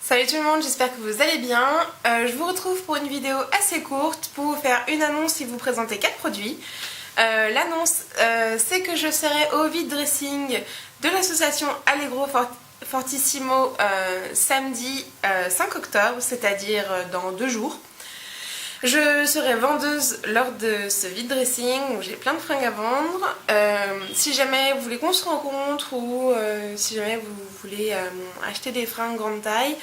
Salut tout le monde, j'espère que vous allez bien. Je vous retrouve pour une vidéo assez courte pour vous faire une annonce et vous présenter 4 produits. L'annonce, c'est que je serai au vide dressing de l'association Allegro Fortissimo samedi 5 octobre, c'est-à-dire dans 2 jours. Je serai vendeuse lors de ce vide dressing où j'ai plein de fringues à vendre. Si jamais vous voulez qu'on se rencontre ou si jamais vous voulez acheter des fringues grande taille,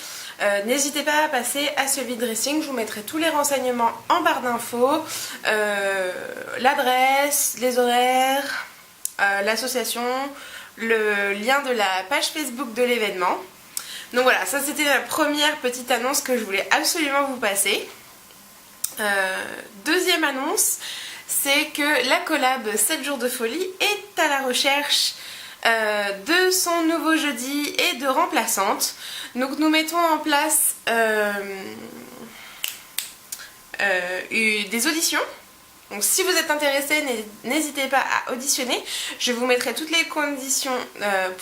n'hésitez pas à passer à ce vide dressing. Je vous mettrai tous les renseignements en barre d'infos, l'adresse, les horaires, l'association, le lien de la page Facebook de l'événement. Donc voilà, ça c'était la première petite annonce que je voulais absolument vous passer. Deuxième annonce, c'est que la collab 7 jours de folie est à la recherche de son nouveau jeudi et de remplaçantes. Donc nous mettons en place des auditions. Donc si vous êtes intéressé, n'hésitez pas à auditionner. Je vous mettrai toutes les conditions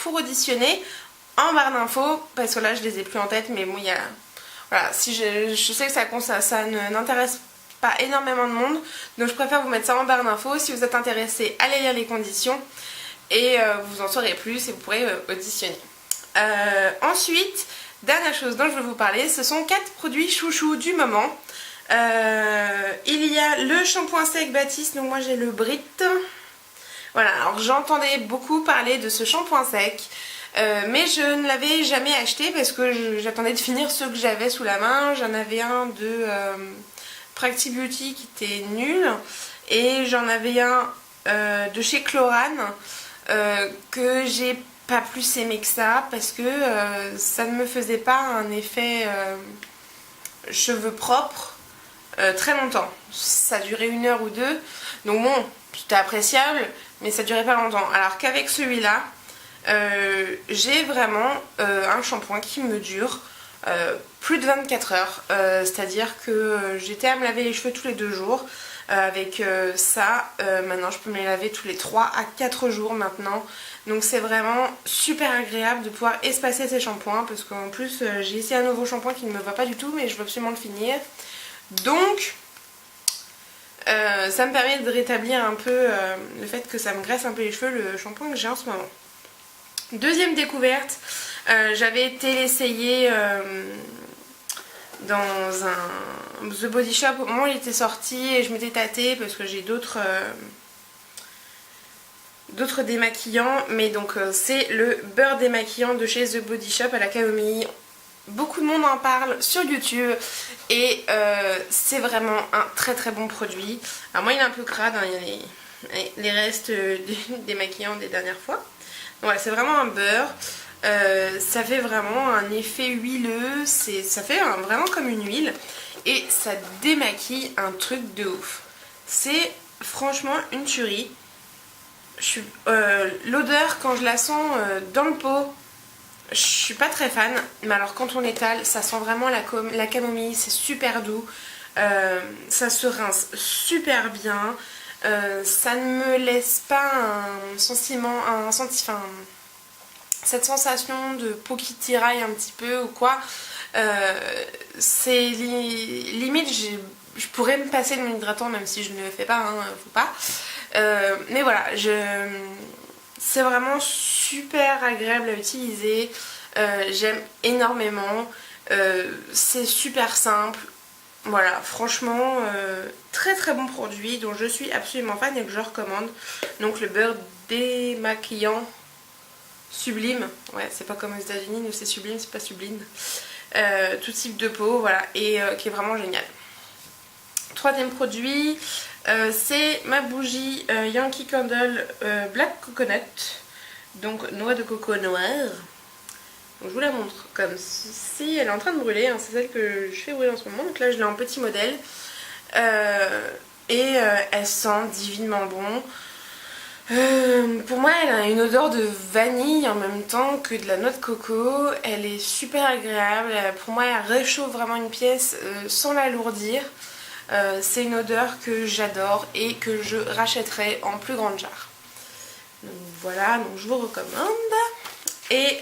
pour auditionner en barre d'infos, parce que là je les ai plus en tête, mais bon, il y a... Voilà, si je sais que ça n'intéresse pas énormément de monde, donc je préfère vous mettre ça en barre d'infos. Si vous êtes intéressé, allez lire les conditions et vous en saurez plus et vous pourrez auditionner. Ensuite, dernière chose dont je veux vous parler, ce sont 4 produits chouchous du moment. Il y a le shampoing sec Baptiste, donc moi j'ai le Brit. Voilà, alors j'entendais beaucoup parler de ce shampoing sec. Mais je ne l'avais jamais acheté parce que j'attendais de finir ceux que j'avais sous la main. J'en avais un de Practi Beauty qui était nul et j'en avais un de chez Chlorane que j'ai pas plus aimé que ça parce que ça ne me faisait pas un effet cheveux propres très longtemps. Ça durait 1 heure ou 2, donc bon, c'était appréciable, mais ça durait pas longtemps. Alors qu'avec celui-là, j'ai vraiment un shampoing qui me dure plus de 24 heures, c'est-à-dire que j'étais à me laver les cheveux tous les 2 jours. Avec ça, maintenant je peux me les laver tous les 3 à 4 jours maintenant. Donc c'est vraiment super agréable de pouvoir espacer ces shampoings, parce qu'en plus j'ai essayé un nouveau shampoing qui ne me va pas du tout, mais je veux absolument le finir. Donc ça me permet de rétablir un peu le fait que ça me graisse un peu les cheveux, le shampoing que j'ai en ce moment. Deuxième découverte, j'avais été l'essayer dans un The Body Shop au moment où il était sorti et je m'étais tâtée parce que j'ai d'autres démaquillants, mais donc c'est le beurre démaquillant de chez The Body Shop à la camomille. Beaucoup de monde en parle sur YouTube et c'est vraiment un très très bon produit. Alors moi il est un peu crade, hein, il y a les restes des démaquillants des dernières fois. Voilà, c'est vraiment un beurre, ça fait vraiment un effet huileux, ça fait vraiment comme une huile et ça démaquille un truc de ouf. C'est franchement une tuerie. L'odeur quand je la sens dans le pot, je suis pas très fan, mais alors quand on étale, ça sent vraiment la camomille, c'est super doux, ça se rince super bien. Ça ne me laisse pas cette sensation de peau qui tiraille un petit peu ou quoi. C'est limite, je pourrais me passer de mon hydratant même si je ne le fais pas, hein, faut pas. Mais voilà, c'est vraiment super agréable à utiliser. J'aime énormément. C'est super simple. Voilà, franchement, très très bon produit dont je suis absolument fan et que je recommande. Donc le beurre démaquillant sublime. Ouais, c'est pas comme aux États-Unis, nous c'est sublime, c'est pas sublime. Tout type de peau, voilà, et qui est vraiment génial. Troisième produit, c'est ma bougie Yankee Candle Black Coconut. Donc noix de coco noire. Donc je vous la montre comme si elle est en train de brûler, hein, c'est celle que je fais brûler en ce moment. Donc là je l'ai en petit modèle et elle sent divinement bon. Pour moi elle a une odeur de vanille en même temps que de la noix de coco. Elle est super agréable, pour moi elle réchauffe vraiment une pièce sans l'alourdir. C'est une odeur que j'adore et que je rachèterai en plus grande jarre. Donc voilà, donc je vous recommande. Et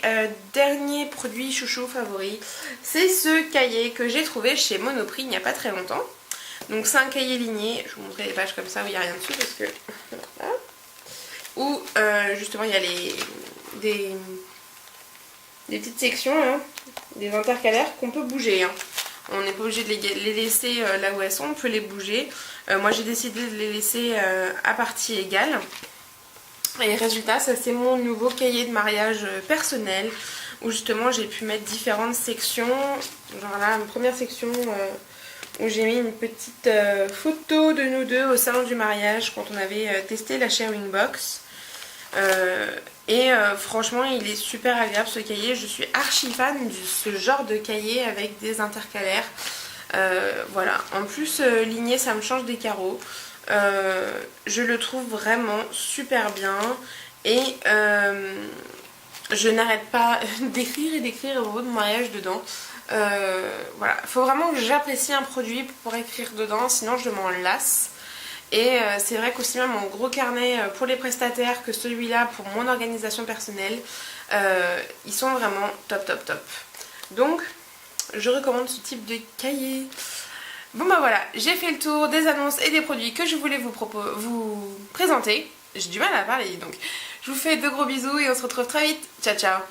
dernier produit chouchou favori, c'est ce cahier que j'ai trouvé chez Monoprix il n'y a pas très longtemps. Donc c'est un cahier ligné, je vais vous montrer les pages comme ça où il n'y a rien dessus parce que... Voilà. Où justement il y a des petites sections, hein, des intercalaires qu'on peut bouger. Hein. On n'est pas obligé de les laisser là où elles sont, on peut les bouger. Moi j'ai décidé de les laisser à partie égale. Et résultat, ça c'est mon nouveau cahier de mariage personnel où justement j'ai pu mettre différentes sections. Genre là, une première section où j'ai mis une petite photo de nous deux au salon du mariage quand on avait testé la sharing box. Franchement il est super agréable ce cahier, je suis archi fan de ce genre de cahier avec des intercalaires. Voilà, en plus ligné ça me change des carreaux. Je le trouve vraiment super bien et je n'arrête pas d'écrire et d'écrire au mot de mariage dedans. Voilà, faut vraiment que j'apprécie un produit pour écrire dedans, sinon je m'en lasse. Et c'est vrai qu'aussi bien mon gros carnet pour les prestataires que celui-là pour mon organisation personnelle, ils sont vraiment top top top. Donc je recommande ce type de cahier. Bon bah voilà, j'ai fait le tour des annonces et des produits que je voulais vous présenter. J'ai du mal à parler donc. Je vous fais de gros bisous et on se retrouve très vite. Ciao ciao.